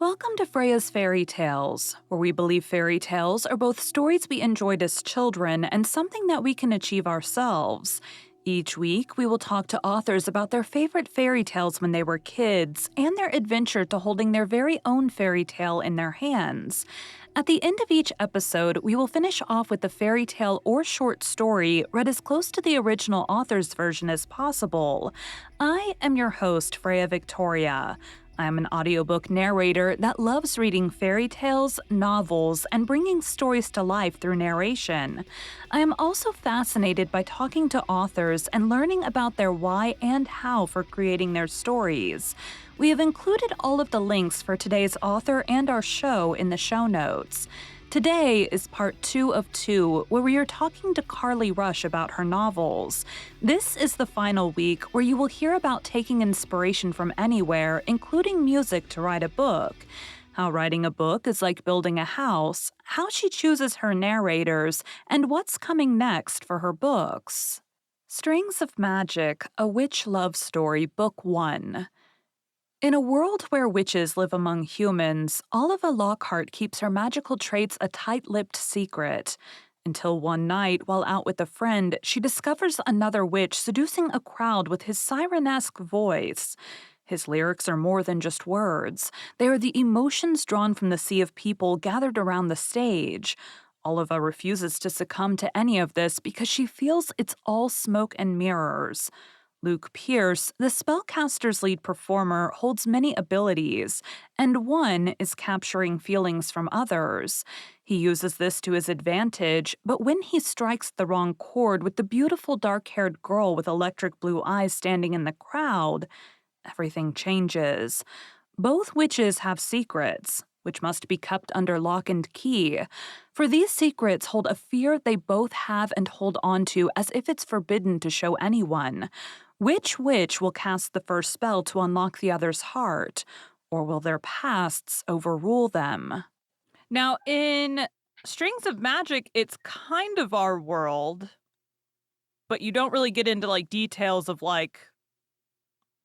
Welcome to Freya's Fairy Tales, where we believe fairy tales are both stories we enjoyed as children and something that we can achieve ourselves. Each week, we will talk to authors about their favorite fairy tales when they were kids and their adventure to holding their very own fairy tale in their hands. At the end of each episode, we will finish off with a fairy tale or short story read as close to the original author's version as possible. I am your host, Freya Victoria. I'm an audiobook narrator that loves reading fairy tales, novels, and bringing stories to life through narration. I am also fascinated by talking to authors and learning about their why and how for creating their stories. We have included all of the links for today's author and our show in the show notes. Today is part 2 of 2, where we are talking to Karli Rush about her novels. This is the final week where you will hear about taking inspiration from anywhere, including music, to write a book. How writing a book is like building a house, how she chooses her narrators, and what's coming next for her books. Strings of Magic, A Witch Love Story, Book 1. In a world where witches live among humans, Oliva Lockhart keeps her magical traits a tight-lipped secret. Until one night, while out with a friend, she discovers another witch seducing a crowd with his siren-esque voice. His lyrics are more than just words. They are the emotions drawn from the sea of people gathered around the stage. Oliva refuses to succumb to any of this because she feels it's all smoke and mirrors. Luke Pierce, the spellcaster's lead performer, holds many abilities, and one is capturing feelings from others. He uses this to his advantage, but when he strikes the wrong chord with the beautiful dark-haired girl with electric blue eyes standing in the crowd, everything changes. Both witches have secrets, which must be kept under lock and key. For these secrets hold a fear they both have and hold on to as if it's forbidden to show anyone. Which witch will cast the first spell to unlock the other's heart, or will their pasts overrule them? Now, in Strings of Magic, it's kind of our world, but you don't really get into details of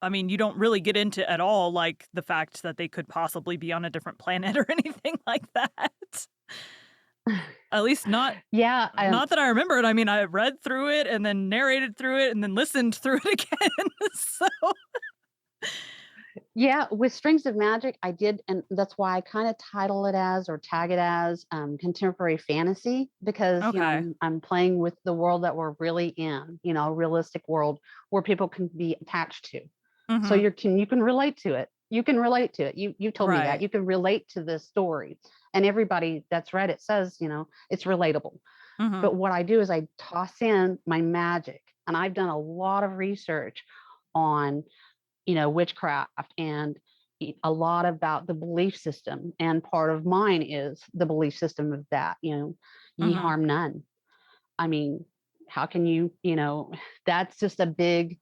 you don't really get into at all the fact that they could possibly be on a different planet or anything like that. At least not Yeah, not that I remember it. I read through it and then narrated through it and then listened through it again. So yeah, with Strings of Magic, I did, and that's why I kind of title it as or tag it as contemporary fantasy because okay. I'm playing with the world that we're really in, a realistic world where people can be attached to. So Mhm. you can relate to it. You can relate to it. You told me that Right. you can relate to the story, and everybody that's read it says it's relatable. Mhm. But what I do is I toss in my magic, and I've done a lot of research on witchcraft and a lot about the belief system. And part of mine is the belief system of that, ye Mhm. harm none. I mean, how can that's just a big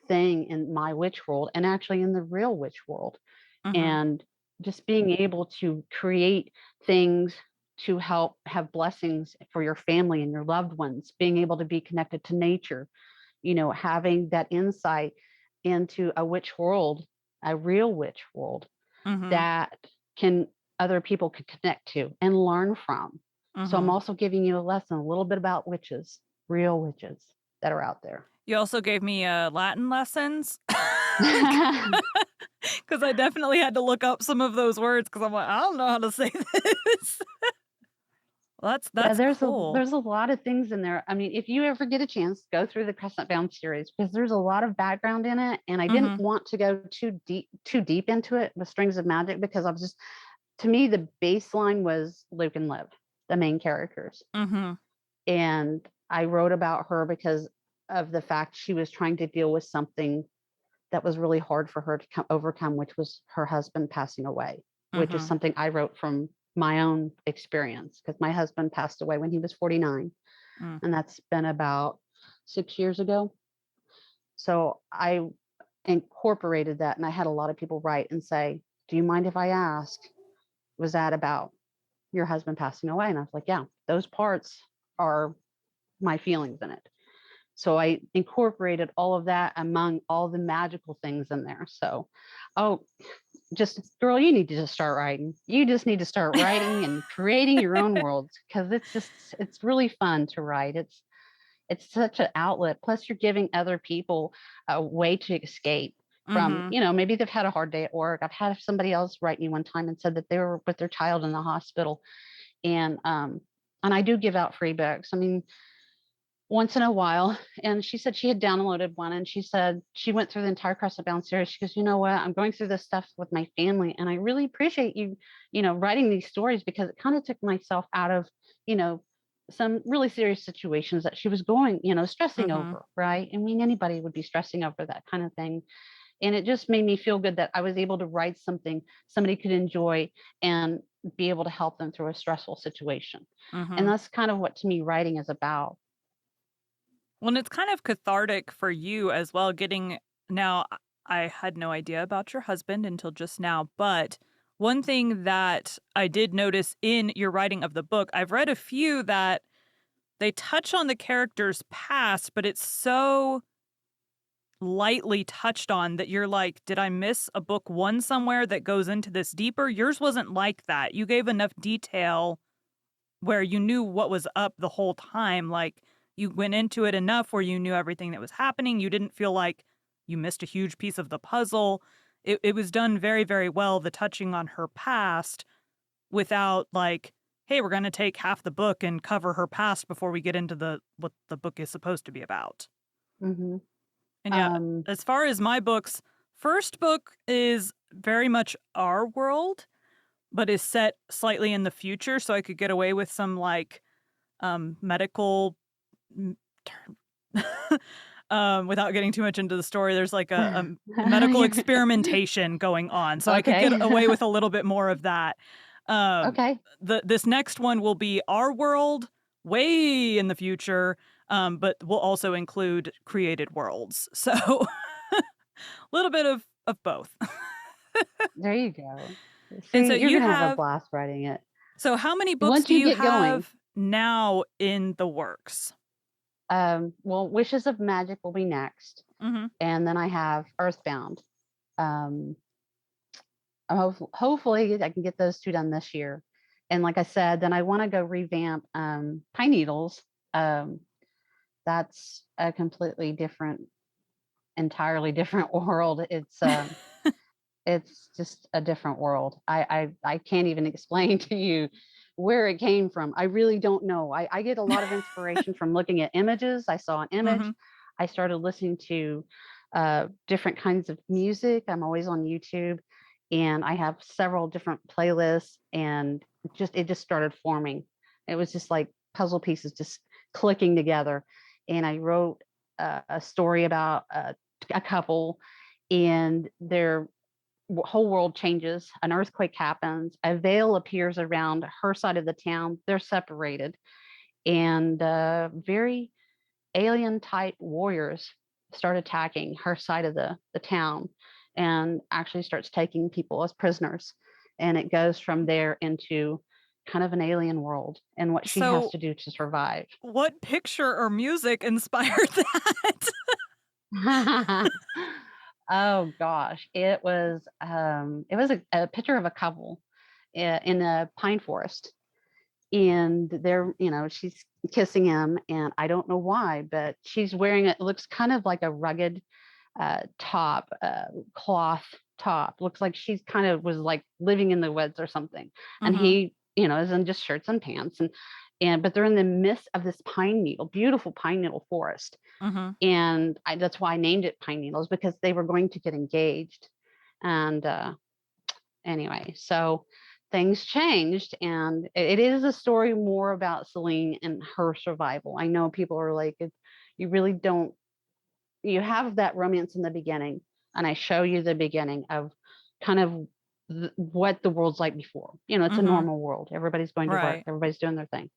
thing in my witch world and actually in the real witch world. Mhm. And just being able to create things to help have blessings for your family and your loved ones, being able to be connected to nature, having that insight into a witch world, a real witch world Mhm. that can other people can connect to and learn from. So I'm Mhm. also giving you a lesson, a little bit about witches, real witches that are out there. You also gave me Latin lessons. Cuz I definitely had to look up some of those words cuz I'm like, I don't know how to say this. Well, Yeah, that's cool. there's a lot of things in there. I mean, if you ever get a chance, go through the Crescent Bound series because there's a lot of background in it, and I didn't Mhm. want to go too deep into it with Strings of Magic because I was just to me the baseline was Luke and Liv, the main characters, Mhm. and I wrote about her because of the fact she was trying to deal with something that was really hard for her to overcome, which was her husband passing away, which is Mhm. something I wrote from my own experience because my husband passed away when he was 49, Mm. and that's been about 6 years ago. So I incorporated that, and I had a lot of people write and say, "Do you mind if I ask, was that about your husband passing away?" And I was like, "Yeah, those parts are my feelings in it." So I incorporated all of that among all the magical things in there. So, oh, just girl, you need to just start writing. You just need to start writing and creating your own worlds because it's really fun to write. It's such an outlet. Plus, you're giving other people a way to escape from, Mhm. maybe they've had a hard day at work. I've had somebody else write me one time and said that they were with their child in the hospital, and I do give out free books. I mean, once in a while. And she said she had downloaded one, and she said she went through the entire Crescent Bound series. She goes, you know what? I'm going through this stuff with my family, and I really appreciate you, writing these stories because it kind of took myself out of, you know, some really serious situations that she was going, stressing Mhm. over, right? I mean, anybody would be stressing over that kind of thing. And it just made me feel good that I was able to write something somebody could enjoy and be able to help them through a stressful situation. And Mhm. that's kind of what to me writing is about. Well, and it's kind of cathartic for you as well getting now I had no idea about your husband until just now, but one thing that I did notice in your writing of the book, I've read a few that they touch on the character's past, but it's so lightly touched on that you're like, "Did I miss a book 1 somewhere that goes into this deeper?" Yours wasn't like that. You gave enough detail where you knew what was up the whole time, like, you went into it enough where you knew everything that was happening, you didn't feel like you missed a huge piece of the puzzle. It was done very, very well, the touching on her past without, like, "Hey, we're gonna take half the book and cover her past before we get into the what the book is supposed to be about." Hmm. And yeah, Um, as far as my books, first book is very much our world, but is set slightly in the future, so I could get away with some, like, medical m term without getting too much into the story, there's like a medical you're experimentation going on, so I could okay. get away with a little bit more of that. Um, Okay. this next one will be our world way in the future, but will also include created worlds, so a little bit of both. There you go. And so See, you're you gonna have a have blast writing it. so how many books Once do you you get going, have now in the works? well, Wishes of Magic will be next, Mhm. and then I have Earthbound. Um, hopefully I can get those two done this year. And like I said, then I want to go revamp Pine Needles. Um, that's a completely different, entirely different world. It's just a different world. I can't even explain to you where it came from. I really don't know. I get a lot of inspiration from looking at images. I saw an image. Mhm. I started listening to different kinds of music. I'm always on YouTube, and I have several different playlists, and it just started forming. It was just like puzzle pieces just clicking together. And I wrote a story about a couple, and their whole world changes. An earthquake happens. A veil appears around her side of the town. They're separated, and very alien type warriors start attacking her side of the town, and actually starts taking people as prisoners. And it goes from there into kind of an alien world and what she has So to do to survive. what picture or music inspired that? Oh gosh, it was a picture of a couple in a pine forest, and she's kissing him, and I don't know why, but she's wearing it looks kind of like a rugged top, cloth top. Looks like she's kind of was like living in the woods or something. And Mhm, he, is in just shirts and pants, and but they're in the midst of this beautiful pine needle forest. mhm. And that's why I named it Pine Needles, because they were going to get engaged. And anyway, so things changed, and it is a story more about Celine and her survival. I know people are like, you really don't, you have that romance in the beginning, and I show you the beginning of kind of what the world's like before. It's a Mhm. normal world. Everybody's going to work, Right. everybody's doing their thing.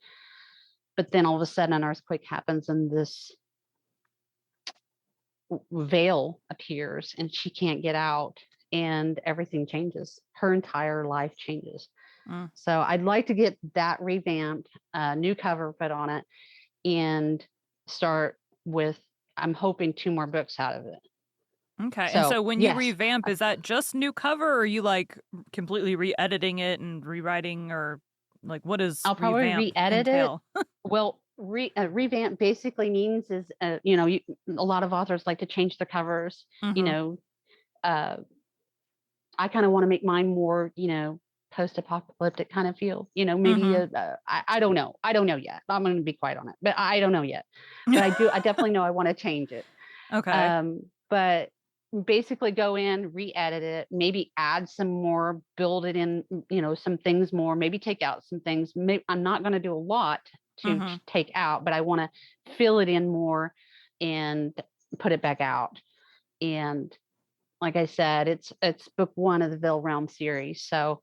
But then all of a sudden, an earthquake happens, and this veil appears, and she can't get out, and everything changes. Her entire life changes. Mm. So I'd like to get that revamped, new cover put on it, and start with I'm hoping 2 more books out of it. Okay. And So, so when you yes. revamp, is that just new cover or are you like completely re-editing it and rewriting or like what does I'll probably revamp re-edit it. entail? Well, revamp basically means is, a lot of authors like to change the covers, you Mhm. know, uh, I kinda wanna make mine more, post-apocalyptic kind of feel, maybe Mhm. I don't know. I don't know yet. I'm gonna be quiet on it, but I don't know yet. But I definitely know I wanna change it. Okay. But basically go in, re-edit it, maybe add some more, build it in, some things more, maybe take out some things. I'm not going to do a lot to Mhm. take out, but I want to fill it in more and put it back out. And like I said, it's book one of the Veil Realm series, so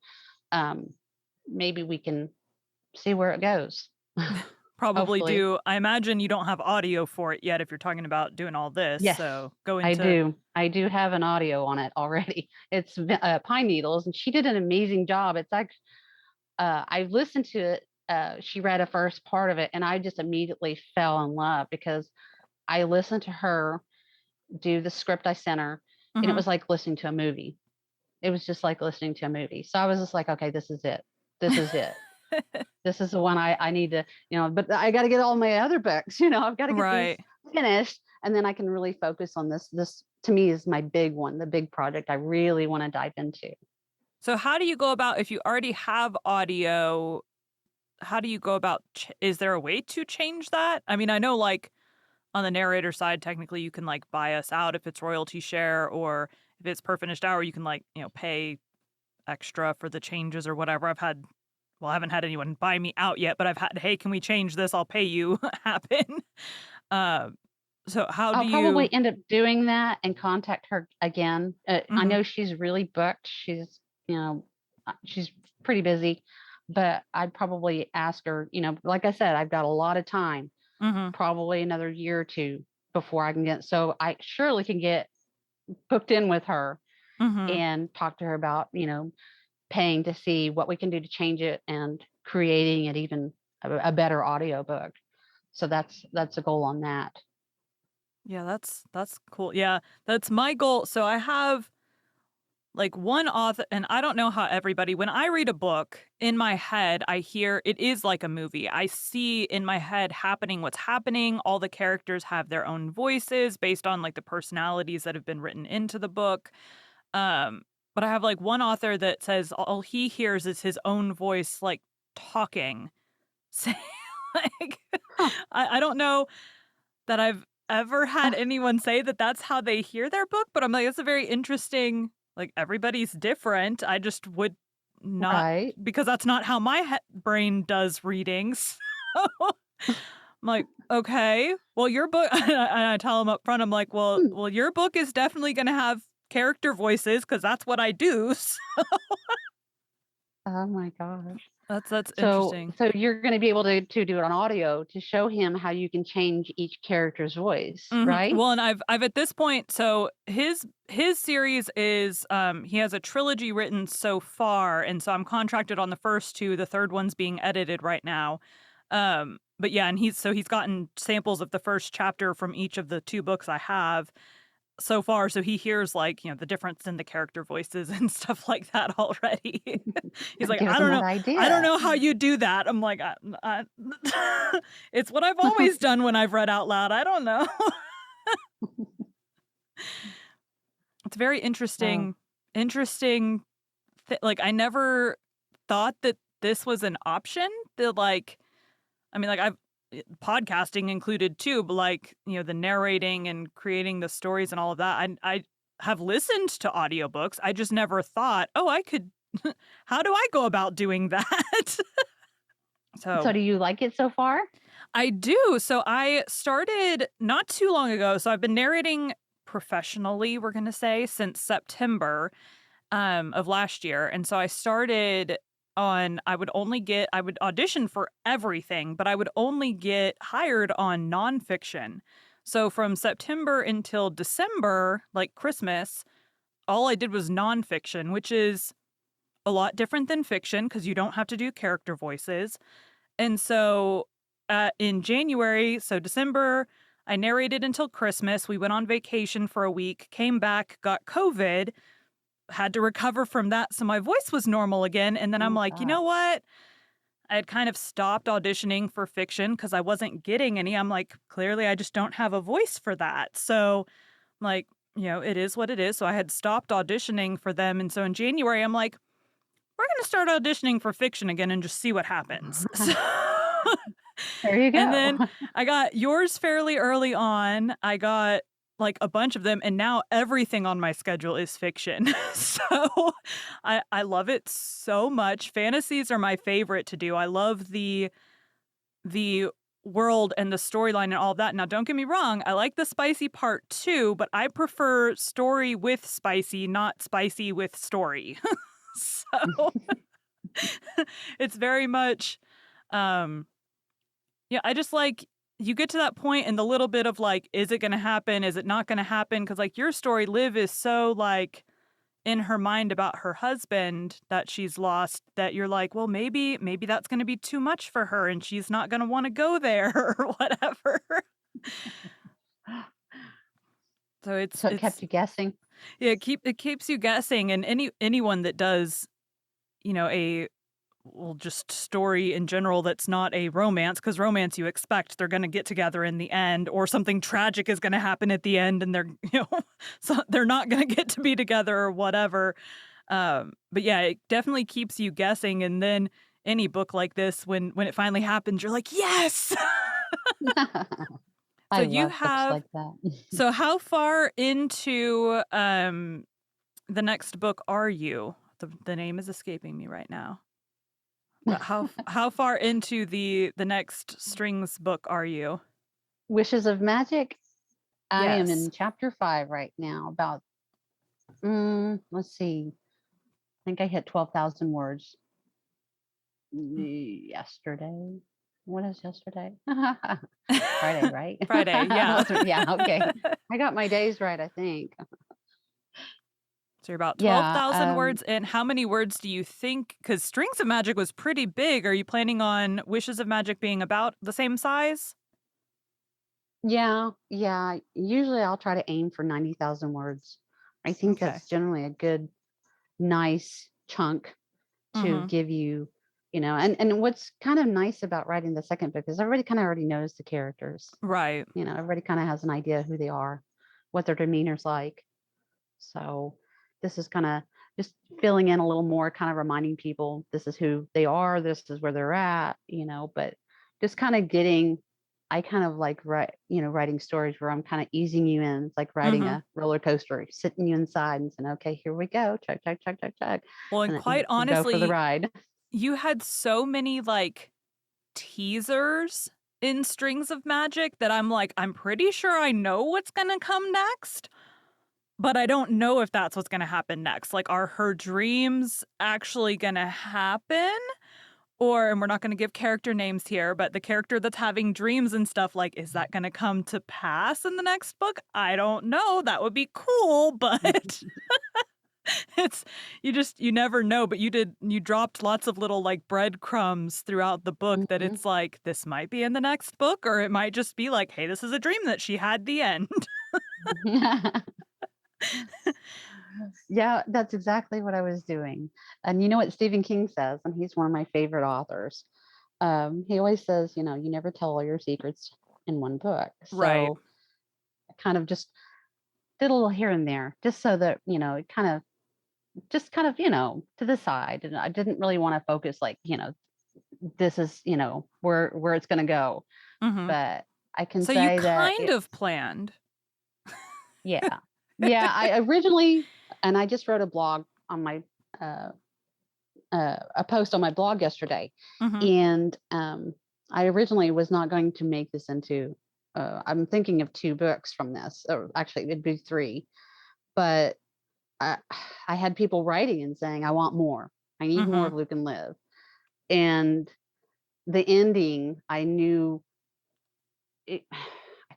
um, maybe we can see where it goes. Probably Hopefully. do. I imagine you don't have audio for it yet if you're talking about doing all this. Yes, So go I into do. I do have an audio on it already. It's Pine Needles, and she did an amazing job. It's like I listened to it. She read a first part of it, and I just immediately fell in love because I listened to her do the script I sent her, and it Mhm. was like listening to a movie. It was just like listening to a movie. So I was just like, okay, this is it. This is it. This is the one I need to, but I got to get all my other books, I've got to get these Right. finished and then I can really focus on this. This to me is my big one, the big project I really want to dive into. So how do you go about if you already have audio, how do you go about is there a way to change that? I mean, I know like on the narrator side technically you can like buy us out if it's royalty share or if it's per finished hour you can like, pay extra for the changes or whatever. I haven't had anyone buy me out yet, but I've had, "Hey, can we change this? I'll pay you," happen. Um, so how I'll do you probably end up doing that and contact her again. I Mhm, know she's really booked. She's pretty busy, but I'd probably ask her, like I said, I've got a lot of time, mhm, probably another year or two before I can get, so I surely can get booked in with her mhm. and talk to her about, paying to see what we can do to change it and creating it even a better audiobook. So that's a goal on that. Yeah, that's cool. Yeah, that's my goal. So I have like one author and I don't know how everybody when I read a book, in my head, I hear it is like a movie. I see in my head happening what's happening. All the characters have their own voices based on like the personalities that have been written into the book. Um, but I have like one author that says all he hears is his own voice like talking. Saying like Huh. I don't know that I've ever had anyone say that that's how they hear their book, but I'm like, that's a very interesting like, everybody's different. I just would not Right. because that's not how my brain does readings. So, I'm like, "Okay, well, your book" and I tell them up front, I'm like, "Well Hmm. well, your book is definitely gonna have character voices because that's what I do." So Oh my gosh. that's So interesting. so you're gonna be able to do it on audio to show him how you can change each character's voice, Mhm. right? Well, and I've at this point so his series is, he has a trilogy written so far, and so I'm contracted on the first 2, the 3rd one's being edited right now. But yeah, and he's gotten samples of the first chapter from each of the 2 books I have so far, so he hears, like, the difference in the character voices and stuff like that already. He's like, Gives him that I don't idea. know how you do that." I'm like, I it's what I've always done when I've read out loud, I don't know." It's very Oh, interesting like, I never thought that this was an option that, like I mean, like, podcasting included too, but, like, the narrating and creating the stories and all of that, I have listened to audiobooks, I just never thought, "Oh, I could how do I go about doing that?" so So do you like it so far? I do. So I started not too long ago. So I've been narrating professionally, we're going to say, since September of last year. And so I started on I would audition for everything, but I would only get hired on nonfiction. So from September until December, like Christmas, all I did was nonfiction, which is a lot different than fiction because you don't have to do character voices. And so, in January, so December, I narrated until Christmas. We went on vacation for a week, came back, got COVID, had to recover from that so my voice was normal again, and then I'm Oh like, "You know gosh. what?" I had kind of stopped auditioning for fiction because I wasn't getting any. I'm like, "Clearly, I just don't have a voice for that." So, like, it is what it is. So I had stopped auditioning for them, and so in January, I'm like, "We're gonna start auditioning for fiction again and just see what happens." So There you and go. then I got yours fairly early on. I got, like, a bunch of them, and now everything on my schedule is fiction. So I love it so much. Fantasies are my favorite to do. I love the world and the storyline and all of that. Now, don't get me wrong, I like the spicy part too, but I prefer story with spicy, not spicy with story. So it's very much, um yeah, I just like you get to that point and the little bit of like, is it gonna happen? Is it not gonna happen? Because like your story, Liv is so like in her mind about her husband that she's lost that you're like, well, maybe that's gonna be too much for her and she's not gonna want to go there or whatever. So it's So it it's kept you guessing. yeah, it keeps you guessing and anyone that does, a well, just story in general that's not a romance, because romance you expect they're gonna get together in the end, or something tragic is gonna happen at the end, and they're so they're not gonna get to be together or whatever. But yeah, it definitely keeps you guessing, and then any book like this, when it finally happens, you're like, yes. So I you love books have like that. so how far into the next book are you? The name is escaping me right now. But how far into the next strings book are you? Wishes of Magic. I am Yes. in chapter 5 right now. About let's see. I think I hit 12,000 words yesterday. What is yesterday? Friday, right? Friday, yeah. Yeah, okay. I got my days right, I think. So you're about Yeah, 12,000 words in. How many words do you think? Because Strings of Magic was pretty big. Are you planning on Wishes of Magic being about the same size? yeah. Usually I'll try to aim for 90,000 words. I think Okay. that's generally a good, nice chunk to Mhm. give you, and what's kind of nice about writing the second book is everybody kind of already knows the characters. Right. Everybody kind of has an idea who they are, what their demeanor's like. So this is kind of just filling in a little more, kind of reminding people this is who they are, this is where they're at, but just kind of getting, I kind of like writing stories where I'm kind of easing you in. It's like riding Mhm. a roller coaster, sitting you inside and saying, okay, here we go. Chug, chug, chug, chug, chug. Well, and And quite then go for the honestly, ride. you had so many like teasers in Strings of Magic that I'm like, I'm pretty sure I know what's going to come next. But I don't know if that's what's gonna happen next. Like, are her dreams actually gonna happen? Or and we're not gonna give character names here, but the character that's having dreams and stuff, like, is that gonna come to pass in the next book? I don't know. That would be cool, but it's you never know. But you dropped lots of little, like, breadcrumbs throughout the book that Mhm. it's like, this might be in the next book, or it might just be like, "Hey, this is a dream that she had, the end." Yeah, that's exactly what I was doing. And you know what Stephen King says, and he's one of my favorite authors. He always says, you never tell all your secrets in one book. Right. So I kind of just did a little here and there, just so that, it kind of, to the side. And I didn't really want to focus like, this is, where it's going to go. Mhm. But I can So you say that kind of it's, planned. yeah. Yeah. I originally, and I just wrote a blog on my, uh, a post on my blog yesterday, Mhm. and I originally was not going to make this into. I'm thinking of 2 books from this, or actually it'd be 3. But I, I had people writing and saying, "I want more. I need more Mhm. of Luke and Liv." And the ending, I knew. I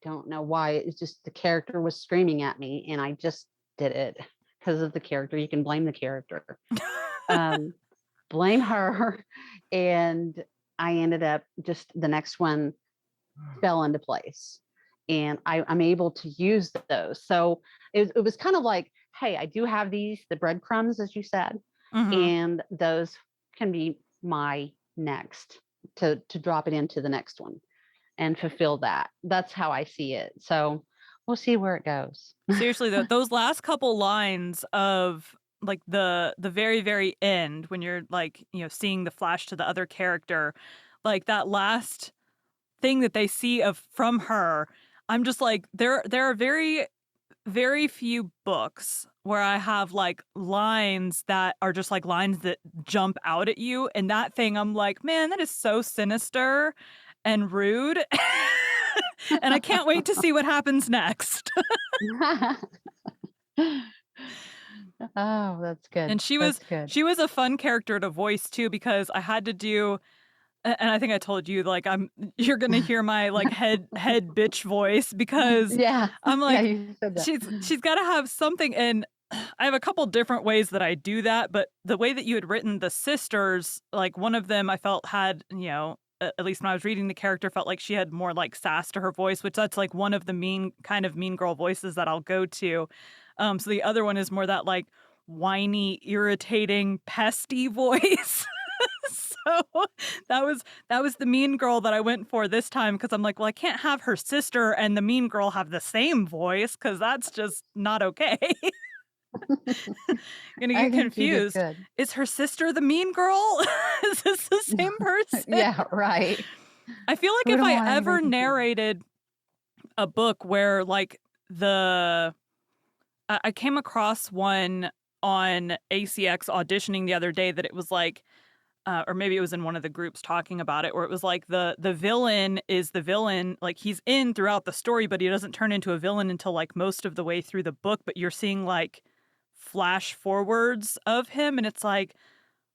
don't know why. It's just the character was screaming at me, and I just did it because of the character. You can blame the character. Um, blame her. And I ended up just the next one fell into place. and I'm able to use those. So it was kind of like, hey, I do have the breadcrumbs, as you said, Mhm. and those can be my next to drop it into the next one and fulfill that. That's how I see it. So we'll see where it goes. Seriously though, those last couple lines of like the very, very end when you're like, seeing the flash to the other character, like that last thing that they see of from her, I'm just like, there are very, very few books where I have like lines that are just like lines that jump out at you. And that thing, I'm like, man, that is so sinister and rude. And I can't wait to see what happens next. Oh, that's good. And she was That's good. she was a fun character to voice too because I had to do and I think I told you, like, you're gonna hear my, like, head bitch voice because Yeah. I'm Yeah, like, you said that. she's gotta have something and I have a couple different ways that I do that, but the way that you had written the sisters, like, one of them I felt had, at least when I was reading the character, felt like she had more, like, sass to her voice, which that's, like, one of the kind of mean girl voices that I'll go to. So the other one is more that, like, whiny, irritating, pesty voice. So that was the mean girl that I went for this time because I'm like, well, I can't have her sister and the mean girl have the same voice because that's just not okay. Gonna I get think you did confused. good. Is her sister the mean girl? Is this the same person? Yeah, right. I feel like We if don't I want anybody ever confused. narrated a book where like the I came across one on ACX auditioning the other day that it was like or maybe it was in one of the groups talking about it where it was like the villain is the villain, like he's in throughout the story, but he doesn't turn into a villain until like most of the way through the book, but you're seeing like flash forwards of him and it's like,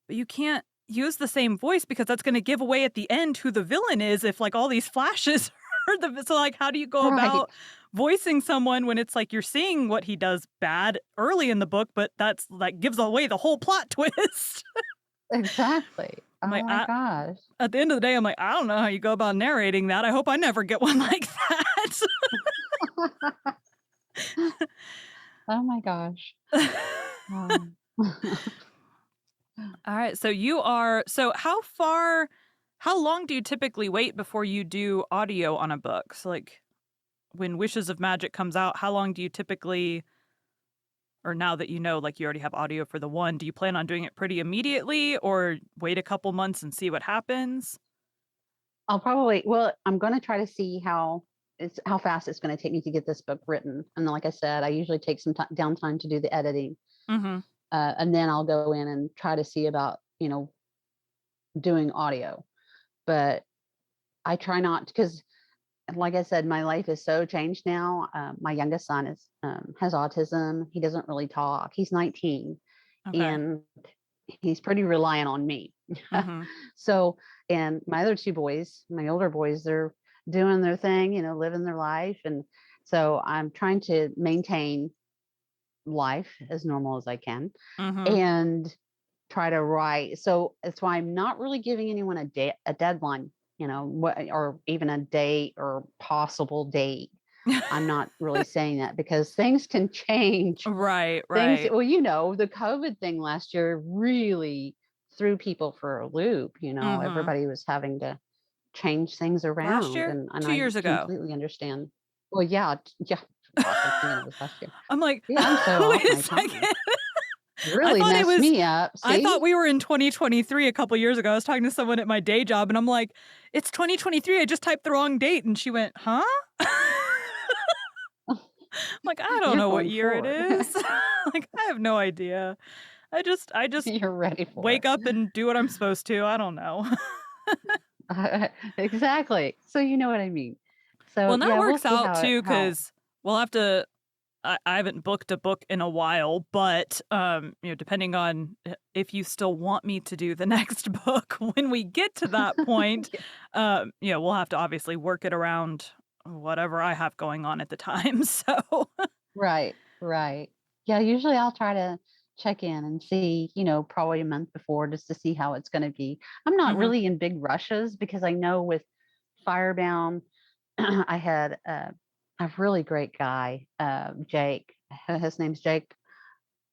but you can't use the same voice because that's going to give away at the end who the villain is if like all these flashes are so like how do you go Right. about voicing someone when it's like you're seeing what he does bad early in the book, but that's like gives away the whole plot twist. Exactly. I'm Oh like, my gosh. at the end of the day, I'm like, I don't know how you go about narrating that. I hope I never get one like that. Oh my gosh. Um, All right. So how long do you typically wait before you do audio on a book? So like when Wishes of Magic comes out, how long do you typically, or now that like you already have audio for the one, do you plan on doing it pretty immediately or wait a couple months and see what happens? I'm going to try to see how fast it's going to take me to get this book written. And then, like I said, I usually take some downtime to do the editing. Mm-hmm. And then I'll go in and try to see about, doing audio. But I try not because, like I said, my life is so changed now. My youngest son has autism. He doesn't really talk. He's 19, Okay. and he's pretty reliant on me. Mm-hmm. So, and my other two boys, my older boys, they're doing their thing, living their life, and so I'm trying to maintain life as normal as I can, Mm-hmm. and try to write. So that's why I'm not really giving anyone a deadline, or even a date or possible date. I'm not really saying that because things can change. Right, Things, right. well, the COVID thing last year really threw people for a loop. Mm-hmm. Everybody was having to change things Last around, year? and Two I years ago. completely understand. Well, yeah, yeah. Gosh, I was thinking it was last year. I'm like, Yeah, I'm so off wait a my time. second. I Really thought it messed was me up. I thought See? we were in 2023 a couple years ago. I was talking to someone at my day job and I'm like, "It's 2023. I just typed the wrong date." And she went, "Huh?" I'm like, "I don't You're know what going year it forward. is." Like, I have no idea. I just You're ready for wake it. up and do what I'm supposed to. I don't know. Exactly. So you know what I mean. Well, So and that yeah, we'll works see out how it too how cuz we'll have to I haven't booked a book in a while, but depending on if you still want me to do the next book when we get to that point, Yeah. we'll have to obviously work it around whatever I have going on at the time. So, Right, right. Yeah, usually I'll try to check in and see, probably a month before just to see how it's going to be. I'm not mhm, really in big rushes because I know with Firebound, I had a really great guy, Jake. His name's Jake.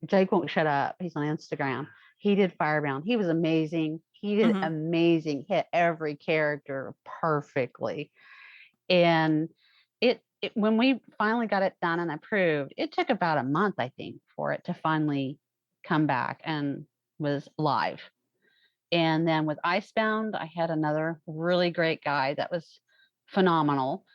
Jake won't shut up. He's on Instagram. He did Firebound. He was amazing. He did Hmm. amazing. Hit every character perfectly. And it when we finally got it done and approved, it took about a month, I think, for it to finally come back and was live. And then with Icebound, I had another really great guy that was phenomenal.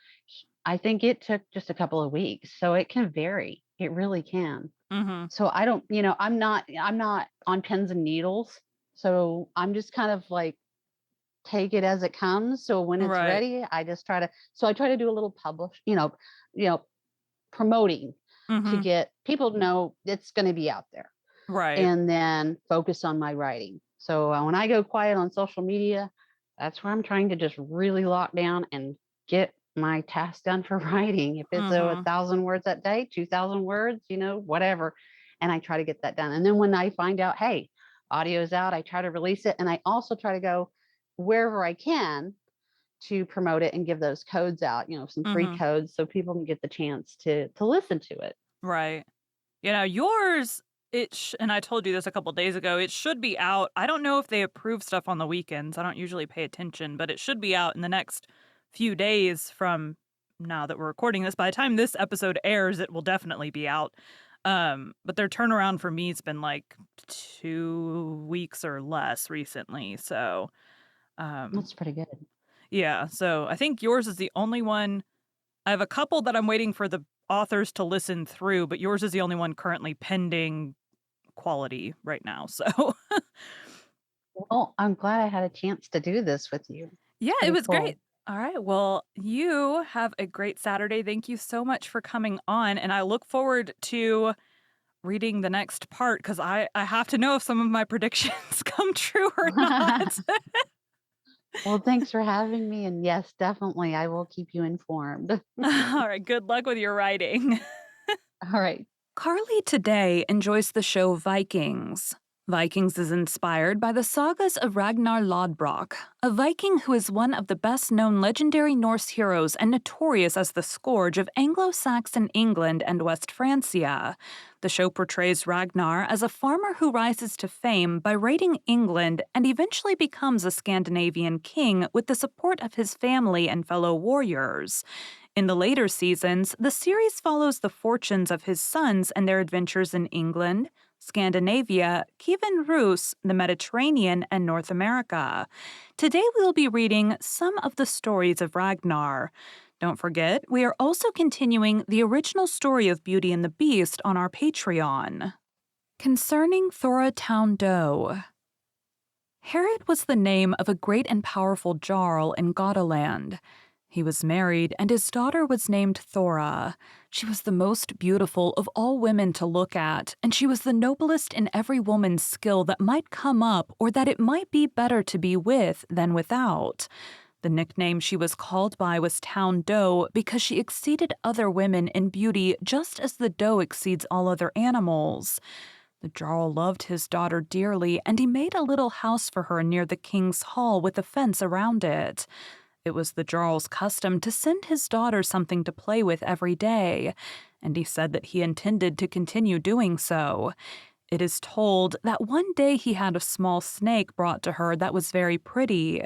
I think it took just a couple of weeks, so it can vary. It really can. Hmm. So I don't, I'm not on pins and needles. So I'm just kind of like take it as it comes. So when it's Right. ready, I try to do a little you know, promoting to Hmm. get people to know it's going to be out there Right. and then focus on my writing. So when I go quiet on social media, that's where I'm trying to just really lock down and get my task done for writing. If it's a Hmm. 1,000 words that day, 2,000 words, whatever. And I try to get that done. And then when I find out, hey, audio's out, I try to release it. And I also try to go wherever I can to promote it and give those codes out, some free Hmm. codes so people can get the chance to listen to it. Right. Yours, and I told you this a couple days ago, it should be out. I don't know if they approve stuff on the weekends. I don't usually pay attention, but it should be out in the next few days from now that we're recording this. By the time this episode airs, it will definitely be out. But their turnaround for me has been like 2 weeks or less recently. So, um, That's pretty good. yeah. So I think yours is the only one. I have a couple that I'm waiting for the authors to listen through, but yours is the only one currently pending quality right now. So, Well, I'm glad I had a chance to do this with you. yeah, It's it pretty was great. cool. All right. Well, you have a great Saturday. Thank you so much for coming on. And I look forward to reading the next part because I have to know if some of my predictions come true or not. Well, thanks for having me. And yes, definitely, I will keep you informed. All right. Good luck with your writing. All right. Karli today enjoys the show Vikings. Vikings is inspired by the sagas of Ragnar Lodbrok, a Viking who is one of the best known legendary Norse heroes and notorious as the scourge of Anglo Saxon England and West Francia. The show portrays Ragnar as a farmer who rises to fame by raiding England and eventually becomes a Scandinavian king with the support of his family and fellow warriors. In the later seasons, the series follows the fortunes of his sons and their adventures in England, Scandinavia, Kievan Rus, the Mediterranean, and North America. Today we will be reading some of the stories of Ragnar. Don't forget, we are also continuing the original story of Beauty and the Beast on our Patreon. Concerning Thora Town Doe. Herod was the name of a great and powerful Jarl in Gotaland. He was married, and his daughter was named Thora. She was the most beautiful of all women to look at, and she was the noblest in every woman's skill that might come up or that it might be better to be with than without. The nickname she was called by was Town Doe because she exceeded other women in beauty just as the doe exceeds all other animals. The Jarl loved his daughter dearly, and he made a little house for her near the king's hall with a fence around it. It was the Jarl's custom to send his daughter something to play with every day, and he said that he intended to continue doing so. It is told that one day he had a small snake brought to her that was very pretty.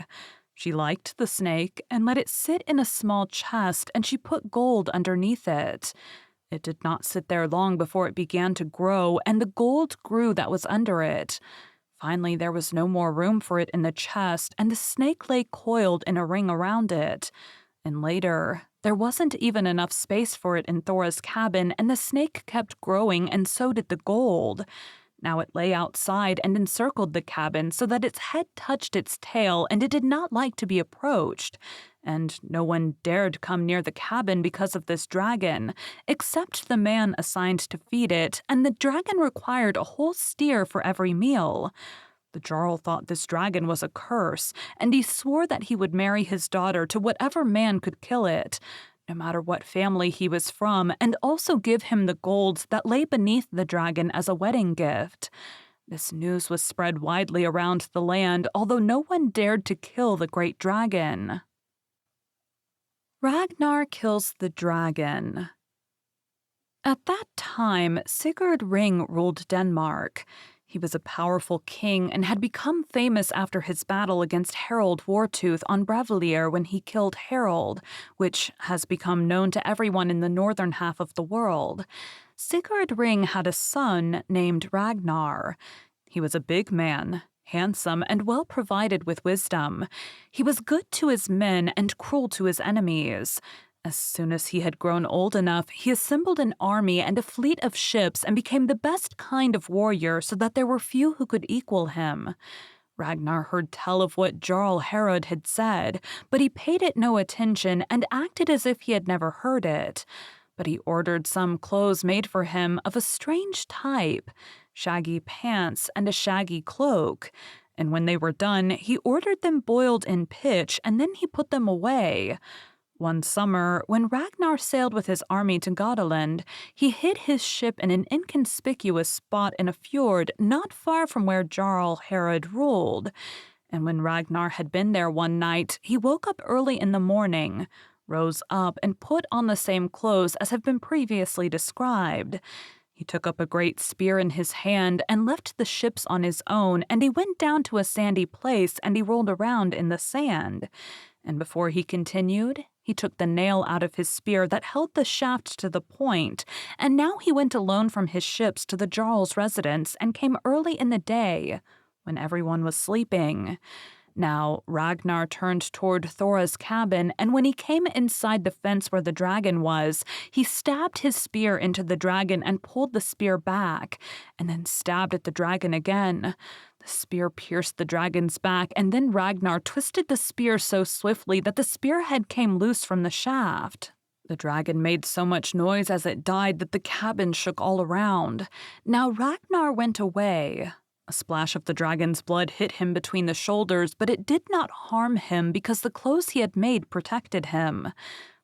She liked the snake and let it sit in a small chest, and she put gold underneath it. It did not sit there long before it began to grow, and the gold grew that was under it. Finally, there was no more room for it in the chest, and the snake lay coiled in a ring around it. And later, there wasn't even enough space for it in Thora's cabin, and the snake kept growing, and so did the gold. Now it lay outside and encircled the cabin so that its head touched its tail, and it did not like to be approached. And no one dared come near the cabin because of this dragon, except the man assigned to feed it, and the dragon required a whole steer for every meal. The Jarl thought this dragon was a curse, and he swore that he would marry his daughter to whatever man could kill it, no matter what family he was from, and also give him the gold that lay beneath the dragon as a wedding gift. This news was spread widely around the land, although no one dared to kill the great dragon. Ragnar kills the dragon. At that time, Sigurd Ring ruled Denmark. He was a powerful king and had become famous after his battle against Harald Wartooth on Brevalier when he killed Harald, which has become known to everyone in the northern half of the world. Sigurd Ring had a son named Ragnar. He was a big man, handsome, and well provided with wisdom. He was good to his men and cruel to his enemies. As soon as he had grown old enough, he assembled an army and a fleet of ships and became the best kind of warrior so that there were few who could equal him. Ragnar heard tell of what Jarl Harad had said, but he paid it no attention and acted as if he had never heard it. But he ordered some clothes made for him of a strange type, shaggy pants and a shaggy cloak. And when they were done, he ordered them boiled in pitch and then he put them away. One summer, when Ragnar sailed with his army to Gotaland, he hid his ship in an inconspicuous spot in a fjord not far from where Jarl Harad ruled. And when Ragnar had been there one night, he woke up early in the morning, rose up, and put on the same clothes as have been previously described. He took up a great spear in his hand and left the ships on his own, and he went down to a sandy place and he rolled around in the sand. And before he continued, he took the nail out of his spear that held the shaft to the point, and now he went alone from his ships to the Jarl's residence and came early in the day, when everyone was sleeping. Now Ragnar turned toward Thora's cabin, and when he came inside the fence where the dragon was, he stabbed his spear into the dragon and pulled the spear back, and then stabbed at the dragon again. The spear pierced the dragon's back, and then Ragnar twisted the spear so swiftly that the spearhead came loose from the shaft. The dragon made so much noise as it died that the cabin shook all around. Now Ragnar went away. A splash of the dragon's blood hit him between the shoulders, but it did not harm him because the clothes he had made protected him.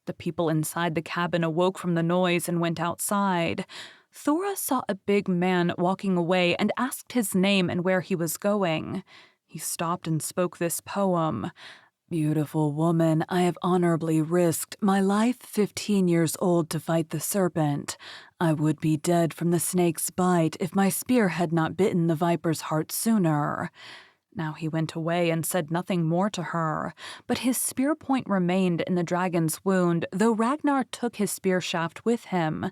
The people inside the cabin awoke from the noise and went outside. Thora saw a big man walking away and asked his name and where he was going. He stopped and spoke this poem. "Beautiful woman, I have honorably risked my life 15 years old to fight the serpent. I would be dead from the snake's bite if my spear had not bitten the viper's heart sooner." Now he went away and said nothing more to her, but his spear point remained in the dragon's wound, though Ragnar took his spear shaft with him.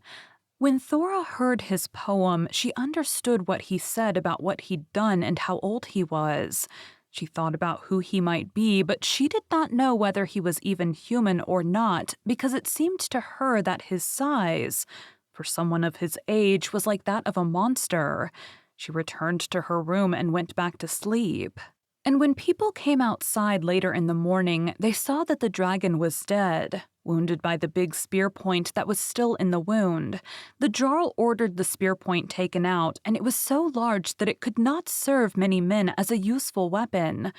When Thora heard his poem, she understood what he said about what he'd done and how old he was. She thought about who he might be, but she did not know whether he was even human or not, because it seemed to her that his size, for someone of his age, was like that of a monster. She returned to her room and went back to sleep. And when people came outside later in the morning, they saw that the dragon was dead, wounded by the big spear point that was still in the wound. The Jarl ordered the spear point taken out, and it was so large that it could not serve many men as a useful weapon.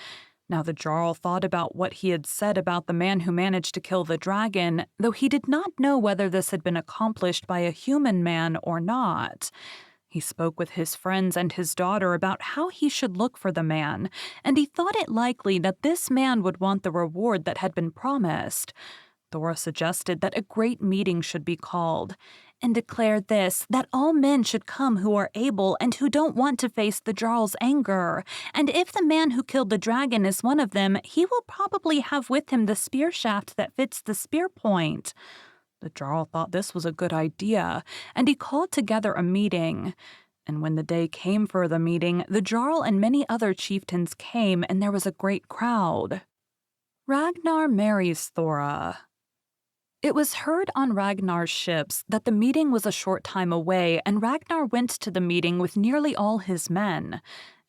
Now the Jarl thought about what he had said about the man who managed to kill the dragon, though he did not know whether this had been accomplished by a human man or not. He spoke with his friends and his daughter about how he should look for the man, and he thought it likely that this man would want the reward that had been promised. Thora suggested that a great meeting should be called, and declared this, that all men should come who are able and who don't want to face the Jarl's anger, and if the man who killed the dragon is one of them, he will probably have with him the spear shaft that fits the spear point. The Jarl thought this was a good idea, and he called together a meeting. And when the day came for the meeting, the Jarl and many other chieftains came, and there was a great crowd. Ragnar marries Thora. It was heard on Ragnar's ships that the meeting was a short time away, and Ragnar went to the meeting with nearly all his men.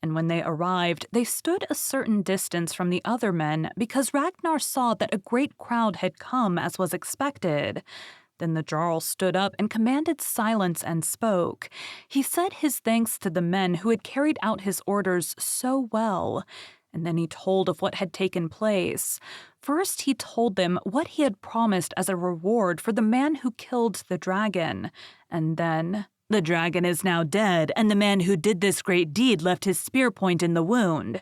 And when they arrived, they stood a certain distance from the other men because Ragnar saw that a great crowd had come as was expected. Then the Jarl stood up and commanded silence and spoke. He said his thanks to the men who had carried out his orders so well. And then he told of what had taken place. First, he told them what he had promised as a reward for the man who killed the dragon. And then, "The dragon is now dead, and the man who did this great deed left his spear point in the wound."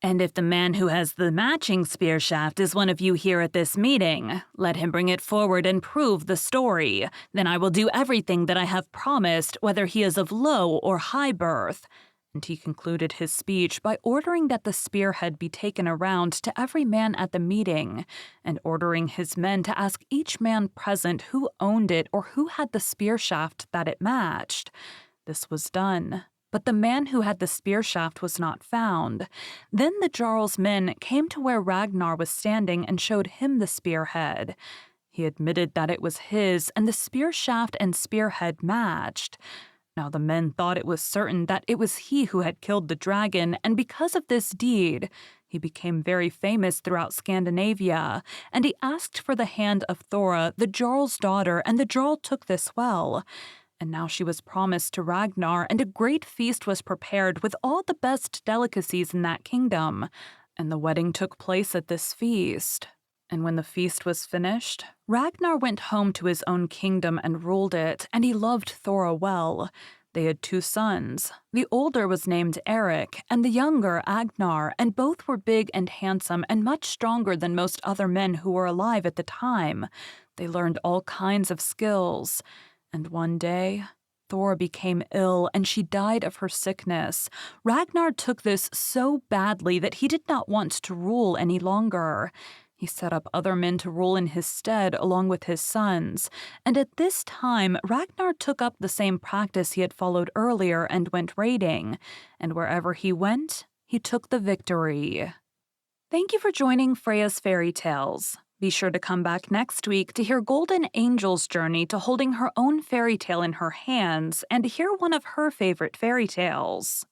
And if the man who has the matching spear shaft is one of you here at this meeting, let him bring it forward and prove the story. Then I will do everything that I have promised, whether he is of low or high birth. And he concluded his speech by ordering that the spearhead be taken around to every man at the meeting, and ordering his men to ask each man present who owned it or who had the spear shaft that it matched. This was done, but the man who had the spear shaft was not found. Then the Jarl's men came to where Ragnar was standing and showed him the spearhead. He admitted that it was his, and the spear shaft and spearhead matched. Now the men thought it was certain that it was he who had killed the dragon, and because of this deed, he became very famous throughout Scandinavia, and he asked for the hand of Thora, the Jarl's daughter, and the Jarl took this well. And now she was promised to Ragnar, and a great feast was prepared with all the best delicacies in that kingdom. And the wedding took place at this feast. And when the feast was finished, Ragnar went home to his own kingdom and ruled it, and he loved Thora well. They had 2 sons. The older was named Eric, and the younger Agnar, and both were big and handsome and much stronger than most other men who were alive at the time. They learned all kinds of skills. And one day, Thora became ill, and she died of her sickness. Ragnar took this so badly that he did not want to rule any longer. He set up other men to rule in his stead along with his sons, and at this time Ragnar took up the same practice he had followed earlier and went raiding, and wherever he went, he took the victory. Thank you for joining Freya's Fairy Tales. Be sure to come back next week to hear Golden Angel's journey to holding her own fairy tale in her hands and to hear one of her favorite fairy tales.